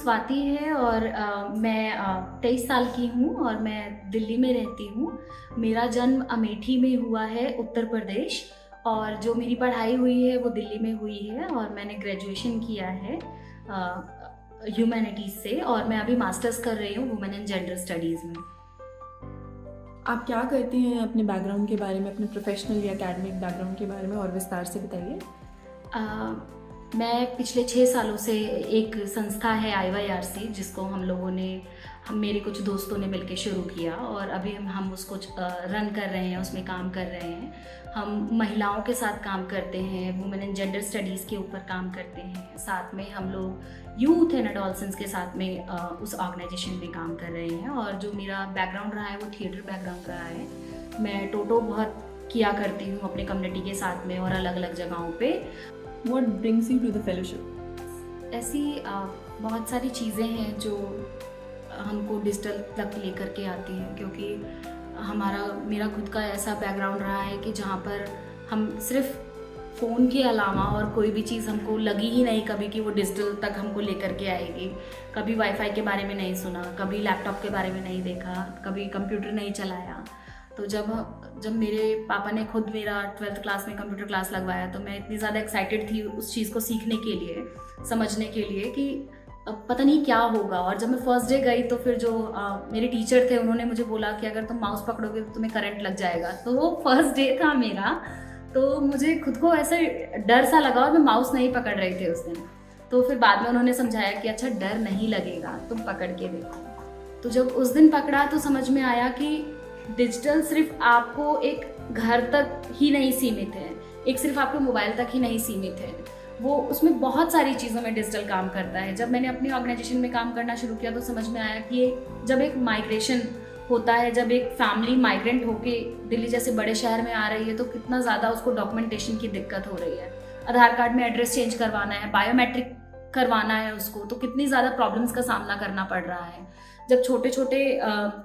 स्वाति है और मैं 23 साल की हूँ और मैं दिल्ली में रहती हूँ। मेरा जन्म अमेठी में हुआ है, उत्तर प्रदेश। और जो मेरी पढ़ाई हुई है वो दिल्ली में हुई है और मैंने ग्रेजुएशन किया है ह्यूमैनिटीज़ से और मैं अभी मास्टर्स कर रही हूँ वुमेन एंड जेंडर स्टडीज़ में। आप क्या करती हैं? अपने बैकग्राउंड के बारे में, अपने प्रोफेशनल या एकेडमिक बैकग्राउंड के बारे में और विस्तार से बताइए। मैं पिछले 6 सालों से एक संस्था है IYRC, जिसको हम मेरे कुछ दोस्तों ने मिलकर शुरू किया और अभी हम उसको रन कर रहे हैं, उसमें काम कर रहे हैं। हम महिलाओं के साथ काम करते हैं, वुमेन एंड जेंडर स्टडीज़ के ऊपर काम करते हैं। साथ में हम लोग यूथ एंड एडोलसेंस के साथ में उस ऑर्गेनाइजेशन में काम कर रहे हैं। और जो मेरा बैकग्राउंड रहा है वो थिएटर बैकग्राउंड रहा है। मैं टोटो बहुत किया करती हूँ अपने कम्युनिटी के साथ में और अलग अलग जगहों पे। What brings you to the fellowship? ऐसी बहुत सारी चीज़ें हैं जो हमको डिजिटल तक लेकर के आती हैं, क्योंकि मेरा खुद का ऐसा बैकग्राउंड रहा है कि जहाँ पर हम सिर्फ फ़ोन के अलावा और कोई भी चीज़ हमको लगी ही नहीं कभी कि वो डिजिटल तक हमको लेकर के आएगी। कभी वाईफाई के बारे में नहीं सुना, कभी लैपटॉप के बारे में नहीं देखा, कभी कंप्यूटर नहीं चलाया। तो जब मेरे पापा ने खुद मेरा 12th क्लास में कंप्यूटर क्लास लगवाया तो मैं इतनी ज़्यादा एक्साइटेड थी उस चीज़ को सीखने के लिए, समझने के लिए कि पता नहीं क्या होगा। और जब मैं फर्स्ट डे गई तो फिर जो मेरे टीचर थे उन्होंने मुझे बोला कि अगर तुम माउस पकड़ोगे तो तुम्हें करंट लग जाएगा। तो वो फर्स्ट डे था मेरा, तो मुझे खुद को ऐसे डर सा लगा और मैं माउस नहीं पकड़ रही थी उस दिन। तो फिर बाद में उन्होंने समझाया कि अच्छा, डर नहीं लगेगा, तुम पकड़ के देखो। तो जब उस दिन पकड़ा तो समझ में आया कि डिजिटल सिर्फ आपको एक घर तक ही नहीं सीमित है, एक सिर्फ आपके मोबाइल तक ही नहीं सीमित है, वो उसमें बहुत सारी चीज़ों में डिजिटल काम करता है। जब मैंने अपनी ऑर्गेनाइजेशन में काम करना शुरू किया तो समझ में आया कि जब एक माइग्रेशन होता है, जब एक फैमिली माइग्रेंट होके दिल्ली जैसे बड़े शहर में आ रही है तो कितना ज़्यादा उसको डॉक्यूमेंटेशन की दिक्कत हो रही है। आधार कार्ड में एड्रेस चेंज करवाना है, बायोमेट्रिक करवाना है उसको, तो कितनी ज़्यादा प्रॉब्लम्स का सामना करना पड़ रहा है। जब छोटे छोटे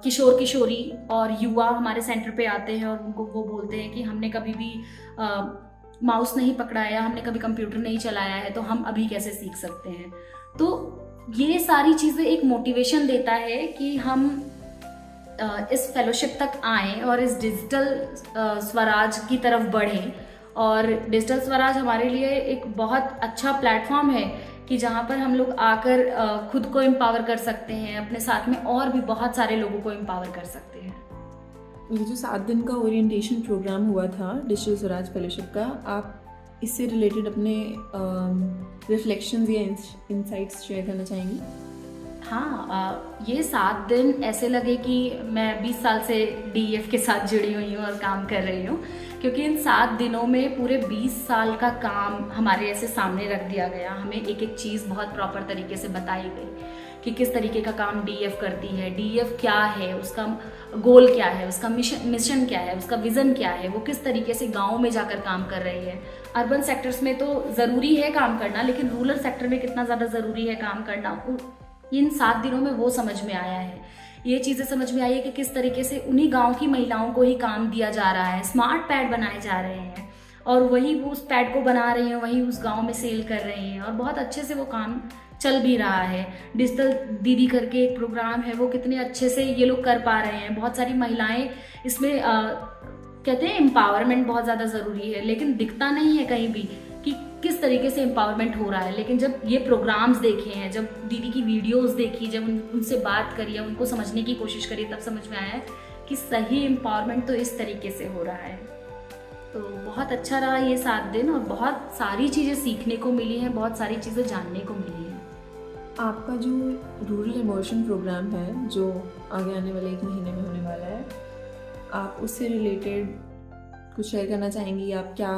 किशोर किशोरी और युवा हमारे सेंटर पे आते हैं और उनको वो बोलते हैं कि हमने कभी भी माउस नहीं पकड़ाया, हमने कभी कंप्यूटर नहीं चलाया है, तो हम अभी कैसे सीख सकते हैं। तो ये सारी चीज़ें एक मोटिवेशन देता है कि हम इस फेलोशिप तक आएँ और इस डिजिटल स्वराज की तरफ बढ़ें। और डिजिटल स्वराज हमारे लिए एक बहुत अच्छा प्लेटफॉर्म है कि जहाँ पर हम लोग आकर खुद को एम्पावर कर सकते हैं, अपने साथ में और भी बहुत सारे लोगों को एम्पावर कर सकते हैं। ये जो 7 दिन का ओरिएंटेशन प्रोग्राम हुआ था डिजिटल स्वराज फेलोशिप का, आप इससे रिलेटेड अपने रिफ्लेक्शंस या इंसाइट्स शेयर करना चाहेंगी? हाँ, ये 7 दिन ऐसे लगे कि मैं 20 साल से DEF के साथ जुड़ी हुई हूँ और काम कर रही हूँ, क्योंकि इन 7 दिनों में पूरे 20 साल का काम हमारे ऐसे सामने रख दिया गया। हमें एक एक चीज़ बहुत प्रॉपर तरीके से बताई गई कि किस तरीके का काम DEF करती है, DEF क्या है, उसका गोल क्या है, उसका मिशन क्या है, उसका विज़न क्या है, वो किस तरीके से गाँव में जाकर काम कर रही है। अर्बन सेक्टर्स में तो ज़रूरी है काम करना, लेकिन रूरल सेक्टर में कितना ज़्यादा ज़रूरी है काम करना, इन 7 दिनों में वो समझ में आया है। ये चीज़ें समझ में आई है कि किस तरीके से उन्हीं गांव की महिलाओं को ही काम दिया जा रहा है, स्मार्ट पैड बनाए जा रहे हैं और वही वो उस पैड को बना रही हैं, वही उस गांव में सेल कर रही हैं और बहुत अच्छे से वो काम चल भी रहा है। डिजिटल दीदी करके एक प्रोग्राम है, वो कितने अच्छे से ये लोग कर पा रहे हैं। बहुत सारी महिलाएं इसमें कहते हैं एम्पावरमेंट बहुत ज़्यादा ज़रूरी है, लेकिन दिखता नहीं है कहीं भी कि किस तरीके से एम्पावरमेंट हो रहा है। लेकिन जब ये प्रोग्राम्स देखे हैं, जब दीदी की वीडियोस देखी, जब उनसे बात करी, उनको समझने की कोशिश करी, तब समझ में आया कि सही एम्पावरमेंट तो इस तरीके से हो रहा है। तो बहुत अच्छा रहा ये 7 दिन और बहुत सारी चीज़ें सीखने को मिली हैं, बहुत सारी चीज़ें जानने को मिली हैं। आपका जो रूरल इमर्शन प्रोग्राम है जो आगे आने वाले 1 महीने में होने वाला है, आप उससे रिलेटेड कुछ शेयर करना चाहेंगी? आप क्या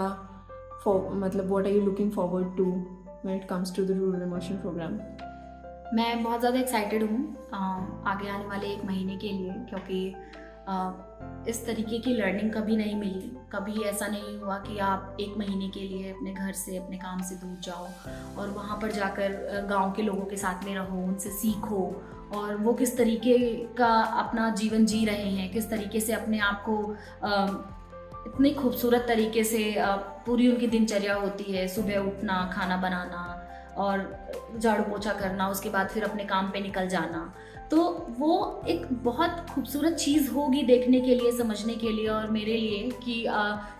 मतलब what are you looking forward to when it comes to the rural immersion programme? मैं बहुत ज़्यादा एक्साइटेड हूँ आगे आने वाले 1 महीने के लिए, क्योंकि इस तरीके की लर्निंग कभी नहीं मिली। कभी ऐसा नहीं हुआ कि आप 1 महीने के लिए अपने घर से, अपने काम से दूर जाओ और वहाँ पर जाकर गांव के लोगों के साथ में रहो, उनसे सीखो और वो किस तरीके का अपना जीवन जी रहे हैं, किस तरीके से अपने आप को इतनी खूबसूरत तरीके से पूरी उनकी दिनचर्या होती है। सुबह उठना, खाना बनाना, और झाड़ू पोछा करना, उसके बाद फिर अपने काम पे निकल जाना। तो वो एक बहुत खूबसूरत चीज़ होगी देखने के लिए, समझने के लिए और मेरे लिए कि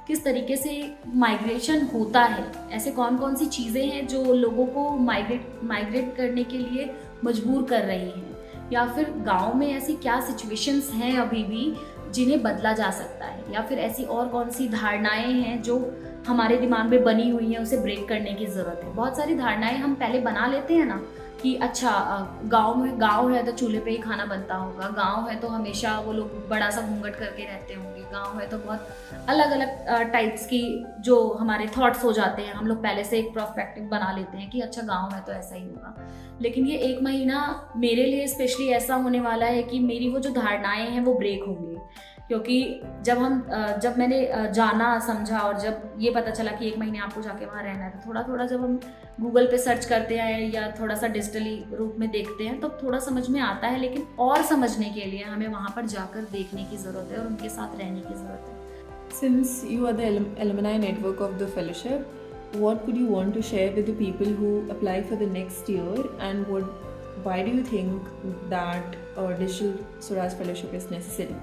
किस तरीके से माइग्रेशन होता है, ऐसे कौन कौन सी चीज़ें हैं जो लोगों को माइग्रेट करने के लिए मजबूर कर रही हैं, या फिर गांव में ऐसी क्या सिचुएशंस हैं अभी भी जिन्हें बदला जा सकता है, या फिर ऐसी और कौन सी धारणाएं हैं जो हमारे दिमाग में बनी हुई हैं, उसे ब्रेक करने की ज़रूरत है। बहुत सारी धारणाएं हम पहले बना लेते हैं ना कि अच्छा गांव है तो चूल्हे पे ही खाना बनता होगा, गांव है तो हमेशा वो लोग बड़ा सा घूंघट करके रहते होंगे, गांव है तो बहुत अलग अलग टाइप्स की जो हमारे थॉट्स हो जाते हैं, हम लोग पहले से एक पर्सपेक्टिव बना लेते हैं कि अच्छा गांव है तो ऐसा ही होगा। लेकिन ये 1 महीना मेरे लिए स्पेशली ऐसा होने वाला है कि मेरी वो जो धारणाएं हैं वो ब्रेक होंगी, क्योंकि जब मैंने जाना समझा और जब ये पता चला कि 1 महीने आपको जाके वहाँ रहना है, तो थोड़ा थोड़ा जब हम गूगल पे सर्च करते हैं या थोड़ा सा डिजिटली रूप में देखते हैं तो थोड़ा समझ में आता है, लेकिन और समझने के लिए हमें वहाँ पर जाकर देखने की ज़रूरत है और उनके साथ रहने की ज़रूरत है। Since you are the alumni network of the fellowship, what would you want to share with the people who apply for the next year, and why do you think that Digital Swaraj Fellowship is necessary?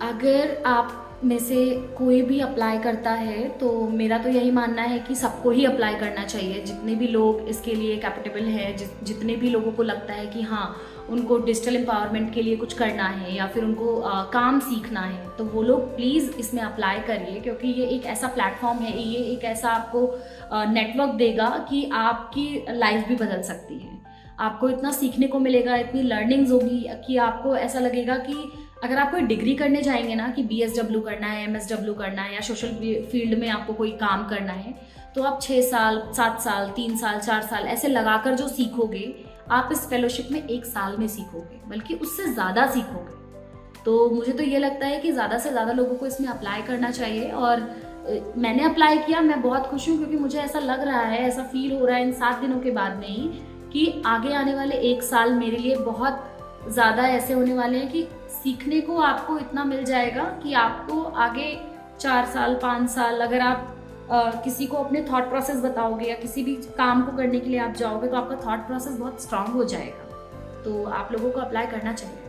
अगर आप में से कोई भी apply करता है तो मेरा तो यही मानना है कि सबको ही अप्लाई करना चाहिए, जितने भी लोग इसके लिए कैपेबल हैं, जितने भी लोगों को लगता है कि हाँ उनको डिजिटल एम्पावरमेंट के लिए कुछ करना है या फिर उनको काम सीखना है, तो वो लोग प्लीज़ इसमें अप्लाई करिए, क्योंकि ये एक ऐसा प्लेटफॉर्म है, ये एक ऐसा आपको नेटवर्क देगा कि आपकी लाइफ भी बदल सकती है। आपको इतना सीखने को मिलेगा, इतनी लर्निंग्स होगी कि आपको ऐसा लगेगा कि अगर आप कोई डिग्री करने जाएंगे ना कि BSW करना है, MSW करना है या सोशल फील्ड में आपको कोई काम करना है, तो आप 6 साल 7 साल 3 साल 4 साल ऐसे लगाकर जो सीखोगे, आप इस फेलोशिप में 1 साल में सीखोगे, बल्कि उससे ज़्यादा सीखोगे। तो मुझे तो ये लगता है कि ज़्यादा से ज़्यादा लोगों को इसमें अप्लाई करना चाहिए, और मैंने अप्लाई किया, मैं बहुत खुश हूँ, क्योंकि मुझे ऐसा लग रहा है, ऐसा फील हो रहा है इन 7 दिनों के बाद में ही कि आगे आने वाले 1 साल मेरे लिए बहुत ज़्यादा ऐसे होने वाले हैं कि सीखने को आपको इतना मिल जाएगा कि आपको आगे 4 साल 5 साल अगर आप किसी को अपने थॉट प्रोसेस बताओगे या किसी भी काम को करने के लिए आप जाओगे, तो आपका थॉट प्रोसेस बहुत स्ट्रांग हो जाएगा। तो आप लोगों को अप्लाई करना चाहिए।